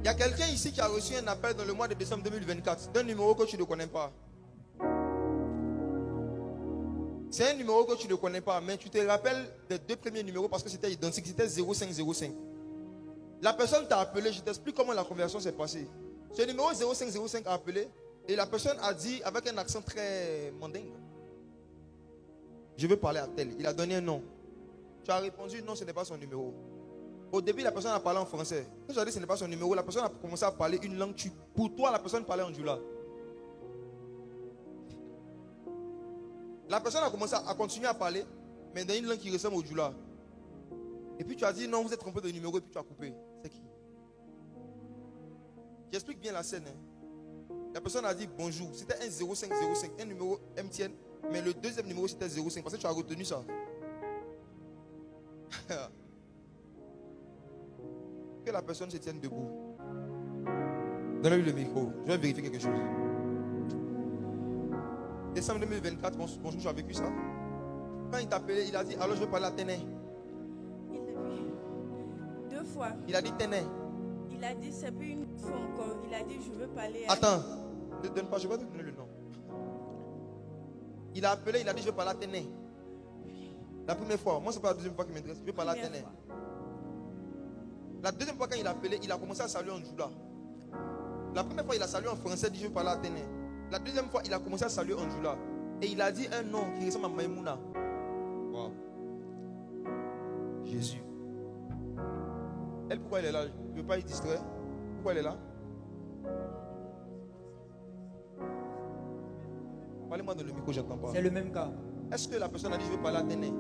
y a quelqu'un ici qui a reçu un appel dans le mois de décembre 2024 d'un numéro que tu ne connais pas. C'est un numéro que tu ne connais pas, mais tu te rappelles des 2 premiers numéros parce que c'était identique, c'était 0505. La personne t'a appelé, je t'explique comment la conversation s'est passée. Ce numéro 0505 a appelé et la personne a dit avec un accent très mandingue: je veux parler à tel. Il a donné un nom. Tu as répondu non, ce n'est pas son numéro. Au début, la personne a parlé en français. Quand tu as dit ce n'est pas son numéro, la personne a commencé à parler une langue. Pour toi, la personne parlait en djoula. La personne a commencé à continuer à parler, mais dans une langue qui ressemble au djoula. Et puis tu as dit non, vous êtes trompé de numéro et puis tu as coupé. C'est qui? J'explique bien la scène. La personne a dit bonjour. C'était un 0505, un numéro MTN, mais le deuxième numéro c'était 05 parce que tu as retenu ça. Que la personne se tienne debout. Donnez-lui le micro. Je vais vérifier quelque chose. Décembre 2024, bonjour, tu as vécu ça? Quand il t'a appelé, il a dit alors je veux parler à Téné. Il l'a vu 2 fois. Il a dit Téné. Il a dit c'est plus une fois encore. Il a dit je veux parler à... Attends, ne donne pas, je vais te donner le nom. Il a appelé, il a dit je veux parler à Téné. La première fois, moi c'est pas la deuxième fois qui m'intéresse, je veux parler à Téné. La deuxième fois quand il a appelé, il a commencé à saluer en djoula. La première fois il a salué en français, il dit je veux parler à Téné. La deuxième fois, il a commencé à saluer en djoula. Et il a dit un nom qui ressemble à Maïmouna. Wow. Jésus. Elle, pourquoi elle est là? Je ne veux pas y distraire. Pourquoi elle est là? Parlez-moi dans le micro, j'entends pas. C'est le même cas. Est-ce que la personne a dit je veux parler à Téné?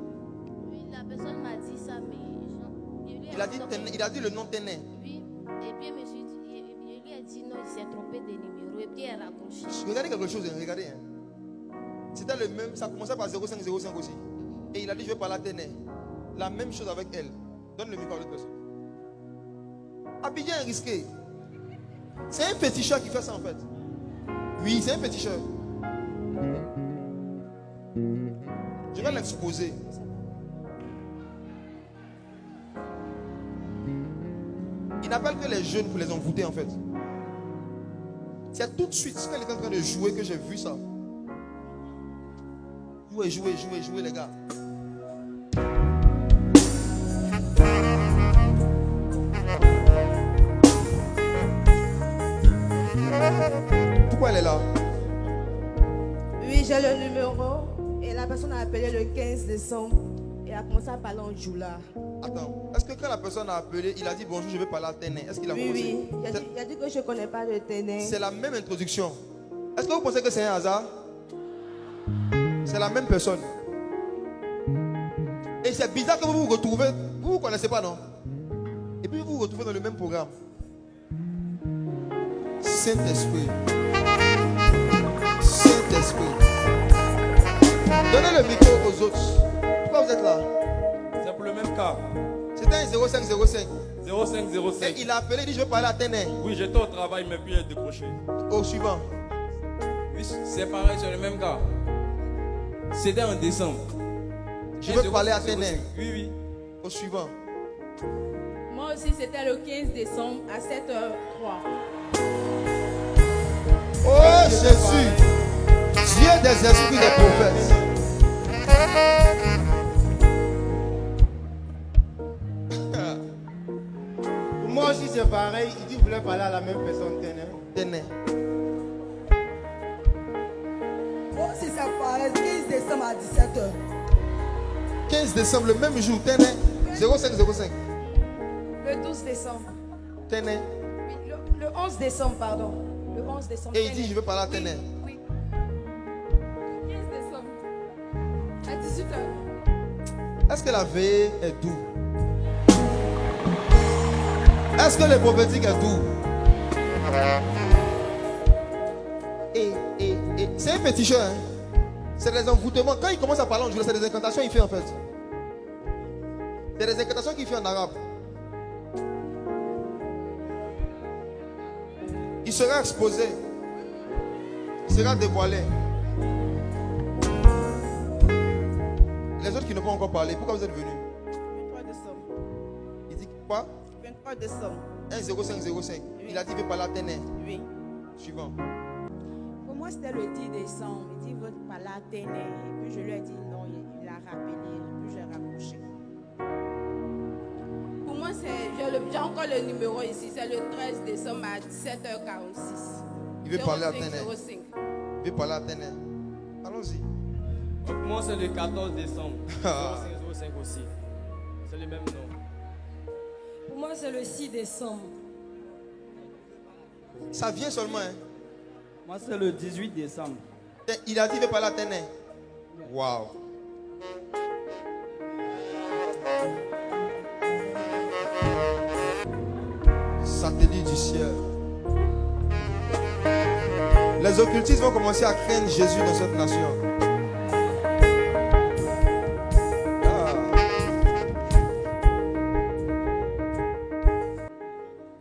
Oui, la personne m'a dit ça, mais il a dit le nom Téné. Oui, et puis je lui ai dit non, il s'est trompé de numéro, et puis elle a raccroché. Regardez quelque chose, regardez. C'était le même, ça commençait par 0505 aussi. Et il a dit je veux parler à Téné. La même chose avec elle. Donne le micro à l'autre personne. Abidjan est risqué. C'est un féticheur qui fait ça en fait. Oui, c'est un féticheur. Je vais l'exposer. Il n'appelle que les jeunes pour les envoûter en fait. C'est tout de suite, quand il est en train de jouer que j'ai vu ça. Jouez les gars. Pourquoi elle est là? Oui, j'ai le numéro. Et la personne a appelé le 15 décembre. Et a commencé à parler en djoula. Attends, est-ce que quand la personne a appelé, il a dit bonjour, je vais parler à Téné? Est-ce qu'il a commencé? Oui. Il a dit que je ne connais pas le Téné. C'est la même introduction. Est-ce que vous pensez que c'est un hasard? C'est la même personne. Et c'est bizarre que vous vous retrouvez, vous ne vous connaissez pas, non? Et puis vous vous retrouvez dans le même programme. Saint-Esprit. Saint-Esprit. Donnez le micro aux autres. Pourquoi vous êtes là? C'est pour le même cas. C'était un 0505. 0505. Et il a appelé, il dit je veux parler à Téné. Oui, j'étais au travail, mais puis il a décroché. Au suivant. Oui, c'est pareil, c'est le même cas. C'était en décembre. Je veux parler à Téné. Oui. Au suivant. Moi aussi, c'était le 15 décembre à 7h03. Oh Jésus, Dieu des esprits des prophètes. Moi aussi c'est pareil, il dit qu'il voulait parler à la même personne. Téné. Moi aussi c'est pareil, 15 décembre à 17h. 15 décembre, le même jour, Téné. 0505. Le 12 décembre. Téné. Oui, le 11 décembre, pardon. Le 11 décembre. Et il dit je veux parler à Téné. Oui. Le 15 décembre. À 18h. Est-ce que la veille est doux? Est-ce que le prophétique est doux? Et c'est un féticheur, hein? C'est des envoûtements. Quand il commence à parler en djoula, c'est des incantations qu'il fait en fait. C'est des incantations qu'il fait en arabe. Il sera exposé. Il sera dévoilé. Les autres qui n'ont pas encore parlé, pourquoi vous êtes venus? 23 décembre. Il dit quoi? 23 décembre. 10505. Oui. Il a dit il veut parler à Téné. Oui. Suivant. Pour moi, c'était le 10 décembre. Il dit, votre parler Téné. Et puis je lui ai dit non, il a rappelé. Et puis j'ai raccroché. Pour moi, j'ai encore le numéro ici. C'est le 13 décembre à 17h46. Il veut parler à Téné. 05. Il veut parler à Téné. Allons-y. Donc, moi, c'est le 14 décembre. Ah. 0505 aussi. C'est le même nom. Pour moi, c'est le 6 décembre. Ça vient seulement. Hein. Moi, c'est le 18 décembre. Il a dit il veut parler à Téné. Waouh. Satellite du ciel. Les occultistes vont commencer à craindre Jésus dans cette nation. Ah.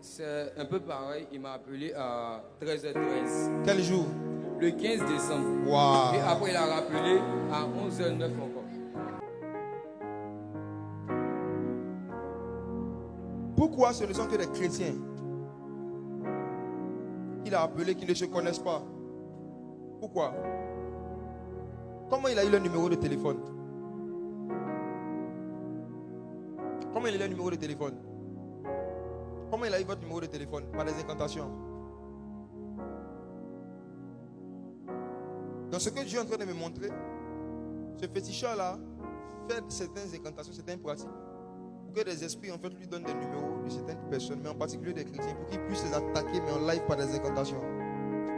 C'est un peu pareil. Il m'a appelé à 13h13. Quel jour? Le 15 décembre. Waouh. Et après, il a rappelé à 11h09 encore. Pourquoi ce ne sont que des chrétiens qu'il a appelés qui ne se connaissent pas? Pourquoi? Comment il a eu le numéro de téléphone? Comment il a eu le numéro de téléphone? Comment il a eu votre numéro de téléphone? Par des incantations. Dans ce que Dieu est en train de me montrer, ce féticheur-là fait certaines incantations, certaines pratiques, pour que des esprits en fait lui donnent des numéros de certaines personnes, mais en particulier des chrétiens, pour qu'ils puissent les attaquer, mais en live par des incantations.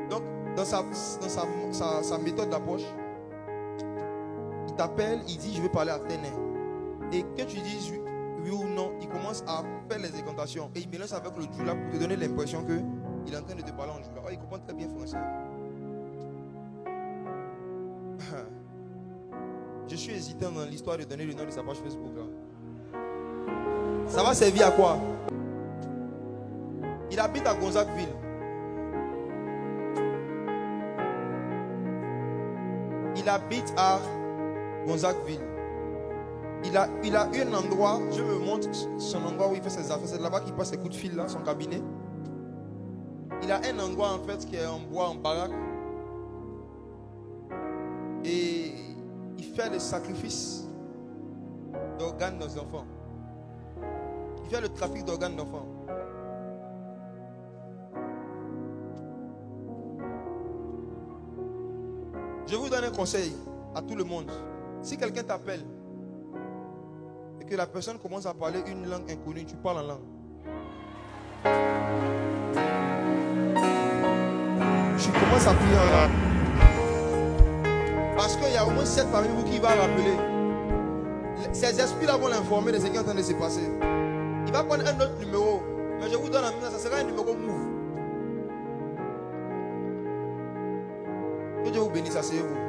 Donc, dans sa méthode d'approche, il t'appelle, il dit je veux parler à Téné. Et que tu dises oui ou non, il commence à faire les incantations et il mélange avec le djoula pour te donner l'impression qu'il est en train de te parler en djoula. Oh, il comprend très bien français. Je suis hésitant dans l'histoire de donner le nom de sa page Facebook là. Ça va servir à quoi? Il habite à Gonzagueville. Il habite à Gonzagueville. Il a un endroit, je me montre son endroit où il fait ses affaires. C'est là-bas qu'il passe ses coups de fil là, son cabinet. Il a un endroit en fait qui est en bois, en baraque. Et il fait le sacrifice d'organes des enfants. Il fait le trafic d'organes d'enfants. Je vous donne un conseil à tout le monde. Si quelqu'un t'appelle et que la personne commence à parler une langue inconnue, tu parles en langue. Tu commences à prier en langue. Parce qu'il y a au moins 7 parmi vous qui va rappeler. Ces esprits-là vont l'informer de ce qui est en train de se passer. Il va prendre un autre numéro. Mais je vous donne un numéro, ça sera un numéro move. Que Dieu vous bénisse, asseyez-vous.